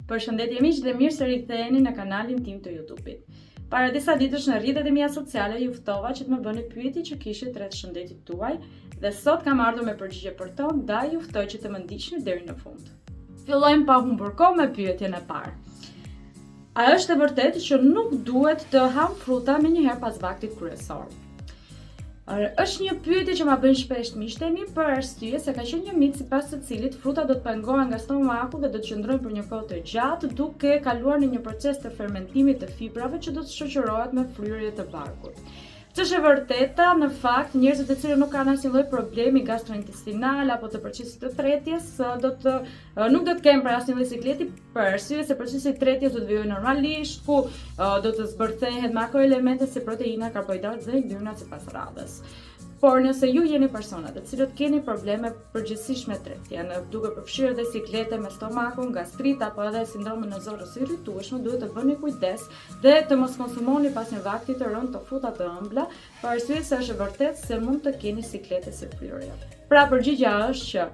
Përshëndetje miq dhe mirë se riktheheni në kanalin tim të YouTube-it. Para disa ditësh në rrjetet e mia sociale ju ftova që të më bëni pyetje që kishit rreth shëndetit tuaj dhe sot kam ardhur me përgjigje për to, ndaj ju ftoj që të më ndiqni deri në fund. Fillojmë pa humbur kohë me pyetjen e parë. A është e vërtetë që nuk duhet të ham fruta menjëherë pas vaktit kryesor? Është një pyetje që ma bën shpesh miqtë e mi për arsye se ka qenë një mit sipas të cilit fruta do të pengohen nga stomaku dhe do të qëndrojnë për një kohë të gjatë duke kaluar në një proces të fermentimit të fibrave që do të shoqërohet me fryrje të barkut. Ç'është e vërteta, në fakt, njerëzit të cilët nuk kanë asnjë lloj problemi gastrointestinal apo të procesit të tretjes, nuk do të kenë për asnjë lloj sikleti, për arsye se procesi i tretjes do të vijojë normalisht, ku do të zbërthehet makroelemente si proteina, karbohidratë dhe ylëna sipas radhës. Por nëse ju jeni persona të cilët keni probleme përgjithsisht me tretjen, duke përfshirë dhe siklete me stomakun, gastrit apo edhe sindromin në zorë ose irritueshme, duhet të bëni kujdes dhe të mos konsumoni pas një vakti të rënd të fruta të ëmbla, për arsye se është e vërtetë se mund të keni siklete si fryrje. Pra përgjigjja është që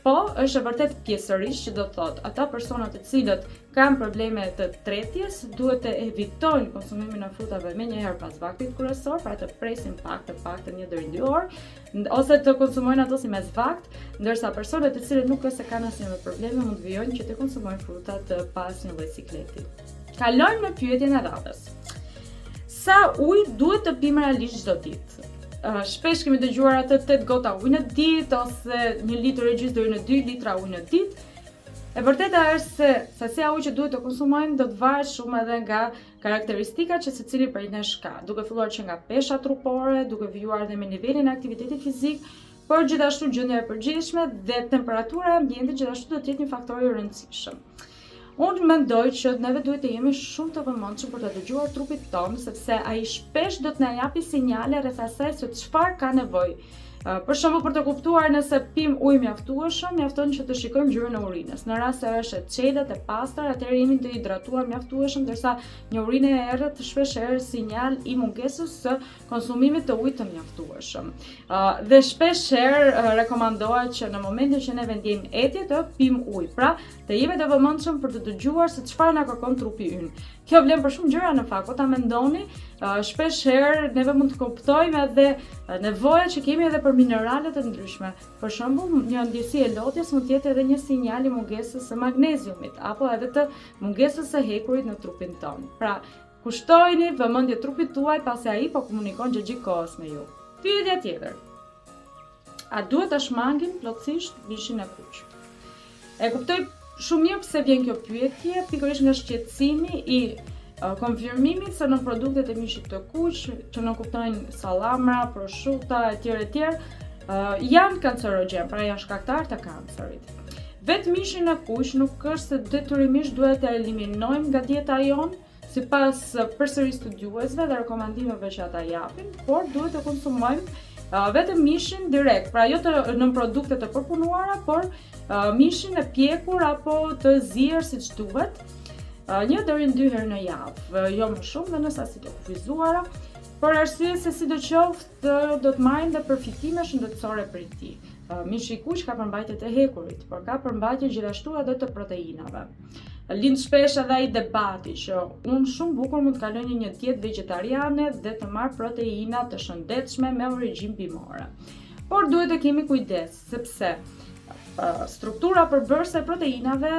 po, është e vërtet pjesërisht që do të thotë ata persona të cilët kanë probleme të tretjes duhet të evitojnë konsumimin e frutave menjëherë pas vaktit kryesor, pra të presin pak të 1 deri 2 orë, ose të konsumojnë ato si mesvakt, ndërsa personat të cilët nuk është se kanë asnjë probleme mund të vijojnë që të konsumojnë frutat pas një lloj sikleti. Kalojmë në pyetjen e radhës. Sa ujë duhet të pim realisht çdo ditë? Shpesh kemi dëgjuar atë 8 gota ujë në ditë ose 1 litër e gjysmë deri në 2 litra ujë në ditë. E vërteta është se sasia ujë që duhet të konsumojmë do të varet shumë edhe nga karakteristikat që secili prej nesh ka, duke filluar që nga pesha trupore, duke vijuar edhe me nivelin e aktivitetit fizik, por gjithashtu gjendja e përgjithshme dhe temperatura e ambientit gjithashtu do të jetë një faktor i rëndësishëm. Unë mendoj që neve duhet të jemi shumë të vëmendshëm për të dëgjuar trupit tonë, sepse ai shpesh do të na japi sinjale rreth asaj se çfarë ka nevojë. Për shembull, për të kuptuar nëse pim ujë mjaftueshëm, mjafton që të shikojmë ngjyrën e urinës. Në rast se është e çelët e pastër, atëherë jemi të hidratuar mjaftueshëm, ndërsa një urinë e errët shpeshherë sinjal i mungesës së konsumimit të ujit të mjaftueshëm. Dhe shpeshherë rekomandohet që në momentin që ne vendim etje të pim ujë. Pra, të jemi të vëmendshëm për të dëgjuar se çfarë na kërkon trupi ynë. Kjo vlen për shumë gjëra në fakt, po ta mendoni, shpeshherë neve mund të kuptojmë edhe nevojat që kemi edhe për minerale të ndryshme. Për shembull, një ndjesi e lotjes mund të jetë edhe një sinjal i mungesës së magneziumit apo edhe të mungesës së hekurit në trupin tonë. Pra, kushtojini vëmendje trupit tuaj pasi ai po komunikon gjatë kohës me ju. Pyetja tjetër. A duhet ta shmangim plotësisht mishin e kuq? E kuptoj shumë mirë pse vjen kjo pyetje, pikërisht nga shqetësimi i konfirmimit se në produktet e mishit të kuq, që në kuptojnë salamra, prosciutto etj, janë kancerogjen, pra janë shkaktar të kancerit. Vetë mishin e kuq nuk është se detyrimisht duhet të eliminojmë nga dieta jonë, sipas përsëri studiuesve dhe rekomandimeve që ata japin, por duhet të konsumojmë vetëm mishin direkt, pra jo në produkte të përpunuara, por mishin e pjekur apo të zier siç duhet, 1 deri në 2 herë në javë, jo më shumë dhe në sasi të kufizuara, për arsye se sidoqoftë do të marrim dhe përfitime shëndetësore prej tij. Mishi i kuq ka përmbajtje të hekurit, por ka përmbajtje gjithashtu edhe të proteinave. Lind shpesh edhe ai debati që unë shumë bukur mund të kaloj një dietë vegetariane dhe të marr proteina të shëndetshme me origjin bimore. Por duhet të kemi kujdes, sepse struktura përbërëse e proteinave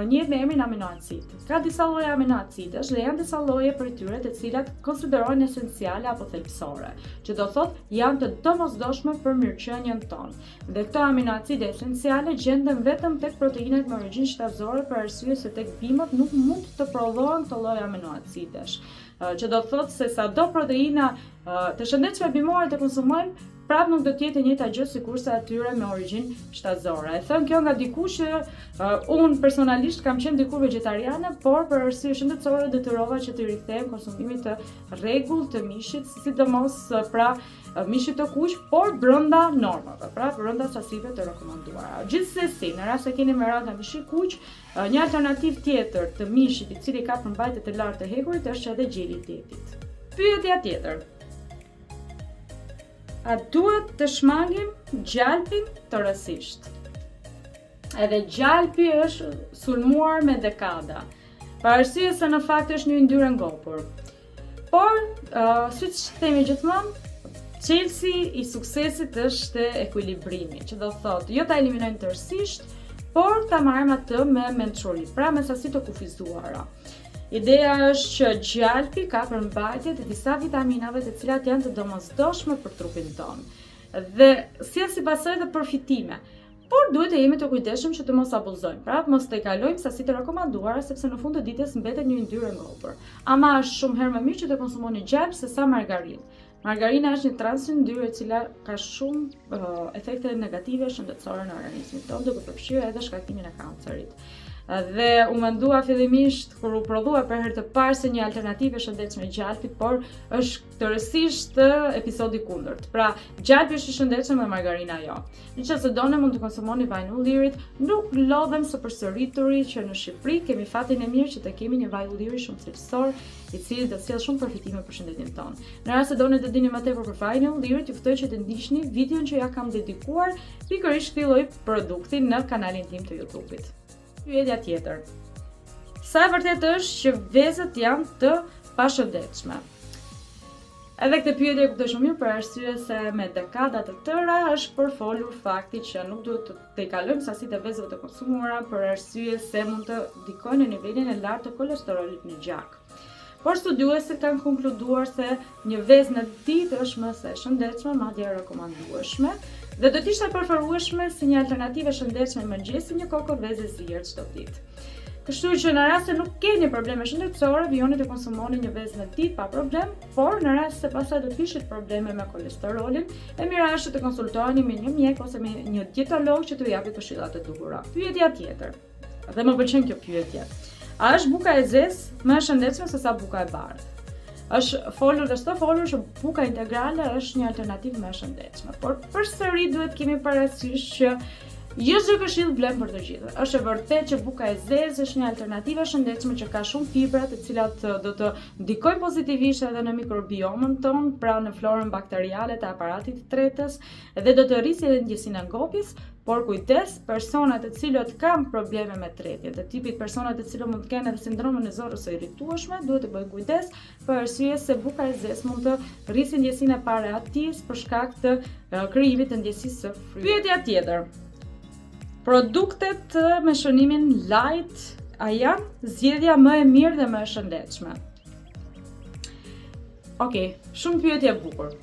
njihet me emrin aminoacid. Ka disa lloje aminoacidesh dhe janë disa lloje prej tyre të cilat konsiderohen esenciale apo thelbësore, që do thotë janë të domosdoshme për mirëqenien tonë. Dhe këto aminoacide esenciale gjenden vetëm tek proteinat me origjinë shtatëzore për arsye se tek bimët nuk mund të prodhohen këto lloje aminoacidesh. Që do thotë se sado proteina të shëndetshme bimore të konsumojmë, prapë nuk do të jetë e njëjta gjë sikurse atyre me origjinë shtatëzore. E them kjo nga dikush që unë personalisht kam qenë diku vegetariane, por për arsye shëndetësore detyrova që të rikthehem konsumimit të rregullt të mishit, sidomos pra mishit të kuq, por brenda normave, pra brenda sasive të rekomanduara. Gjithsesi, në rast se keni merak nga mishi i kuq, një alternativë tjetër të mishit i cili ka përmbajtje të lartë të hekurit është edhe gjeli i detit. Pyetja tjetër. A duhet të shmangim gjalpin të rësisht? Edhe gjalpi është sulmuar me dekada, për arsye se në fakt është një yndyrë ngopur. Por, siç themi gjithmonë, çelësi I suksesit është ekuilibrimi, që do thotë jo ta eliminojmë tërësisht, por ta marrim atë me mençuri, pra me sasi të kufizuara. Ideja është që gjalpi ka përmbajtje të disa vitaminave të cilat janë të domosdoshme për trupin tonë, dhe sjell si pasojë të përfitime. Por duhet të jemi të kujdesshëm që të mos abuzojmë, pra mos të kalojmë sasitë të rekomanduara, sepse në fund të ditës mbetet një yndyrë ngopur. Ama është shumë herë më mirë që të konsumoni gjalp se sa margarinë. Margarina është një transyndyrë e cila ka shumë efekte negative shëndetësore në organizmin tonë, duke përfshirë edhe shkaktimin e kancerit. Dhe u mendua fillimisht kur u prodhua për herë të parë se një alternativë e shëndetshme gjalpit, por është tërësisht episodi kundërt. Pra, gjalpi është I shëndetshëm dhe margarina jo. Nëse doni mund të konsumoni vajin ullirit, nuk lodhem së përsërituri që në Shqipëri kemi fatin e mirë që të kemi një vaj ulliri shumë cilësor, I cili do të sjellë shumë përfitime për shëndetin tonë. Në rast se doni të dini më tepër për vajin e ullirit, ju ftoj që të ndiqni videon që ja kam dedikuar pikërisht këtij lloji produkti në kanalin tim të YouTube-it. Pyetja tjetër. Sa e vërtet është që vezët janë të pashëndetshme? Edhe këtë pyetje e kuptoj shumë mirë për arsye se me dekada të tëra është përfolur fakti që nuk duhet të tejkalojmë sasitë e vezëve të konsumuara për arsye se mund të ndikojnë në nivelin e lartë të kolesterolit në gjak. Por studiuesit kanë konkluduar se një vezë në ditë është më së shëndetshme, madje e rekomandueshme, dhe do të ishte preferueshme si një alternativë e shëndetshme mëngjesi një kokë veze zier çdo ditë. Kështu që në rast se nuk keni probleme shëndetësore, vijoni të konsumoni një vezë në ditë pa problem, por në rast se pastaj do të kishit probleme me kolesterolin, e mira është të konsultoheni me një mjek ose me një dietolog që t'ju japë këshillat e duhura. Pyetja tjetër. Dhe më pëlqen kjo pyetje. A është buka e zezë më e shëndetshme se sa buka e bardhë? Është folur dhe s'të folur që buka integrale është një alternativë më e shëndetshme, por përsëri duhet kemi parasysh që jo çdo këshill vlen për të gjithë. Është e vërtetë që buka e zezë është një alternativë e shëndetshme që ka shumë fibra të cilat do të ndikojnë pozitivisht edhe në mikrobiomën tonë, pra në florën bakteriale të aparatit të tretës, dhe do të rrisë edhe ndjesinë e ngopjes, por kujdes, personat të cilët kanë probleme me tretjen, të tipit personat të cilët mund të kenë edhe sindromën e zorrës së irritueshme, duhet të bëjnë kujdes për arsye se buka e zezë mund të rrisë ndjesinë e paratis për shkak të krijimit të ndjesisë së fryrës. Pyetja tjetër. Produktet me shënimin light, a janë zgjedhja më e mirë dhe më e shëndetshme? Okej, shumë pyetje e bukur.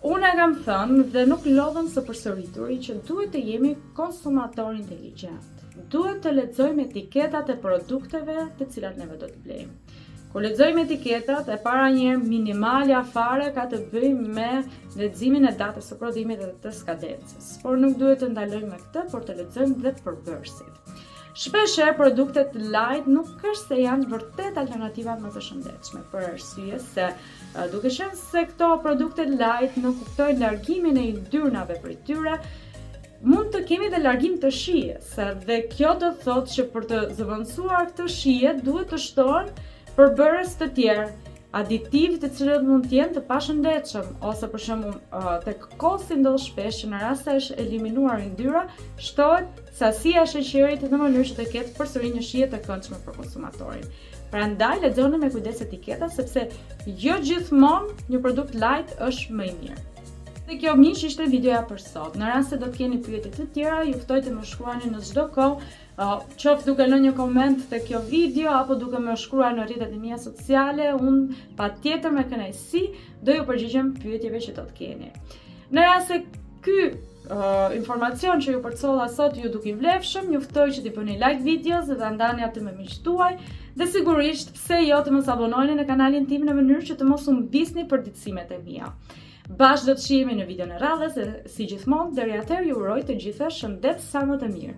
Unë e kam thënë dhe nuk lodhem së përsërituri që duhet të jemi konsumator inteligjent. Duhet të lexojmë etiketat e produkteve të cilat neve do të blejmë. Kur lexojmë etiketat, e para njëherë minimalja fare ka të bëjë me leximin e datës së prodhimit dhe të skadencës. Por nuk duhet të ndalojmë me këtë, por të lexojmë dhe përbërësit. Shpeshherë produktet light nuk është se janë vërtet alternativa më të shëndetshme, për arsye se duke qenë se këto produkte light nuk kuptojnë largimin e yndyrnave prej tyre, mund të kemi dhe largim të shijes, dhe kjo do të thotë që për të zëvendësuar këtë shije duhet të shtohen përbërës të tjerë, aditiv të cilët mund të jenë të pashëndetshëm, ose për shembull tek kosi ndodh shpesh që në rast se është eliminuar yndyra, shtohet sasia e sheqerit në mënyrë që të ketë përsëri një shije të këndshme për konsumatorin. Prandaj lexoni me kujdes etiketat, sepse jo gjithmonë një produkt light është më I mirë. Dhe kjo miq ishte videoja për sot. Në rast se do të keni pyetje të tjera, ju ftoj të më shkruani në çdo kohë, qoftë duke lënë një koment te kjo video apo duke më shkruar në rrjetet e mia sociale, unë patjetër me kënaqësi do ju përgjigjem pyetjeve që do të keni. Në rast se ky informacion që ju përcolla sot ju duk I vlefshëm, ju ftoj që t'i bëni like videos dhe ta ndani atë me miqtë tuaj, dhe sigurisht pse jo të mos abonoheni në kanalin tim në mënyrë që të mos u mbisni përditësimet e mia. Bashkë do të shihemi në videon e radhës dhe si gjithmonë deri atëherë ju uroj të gjitha shëndet sa më të mirë.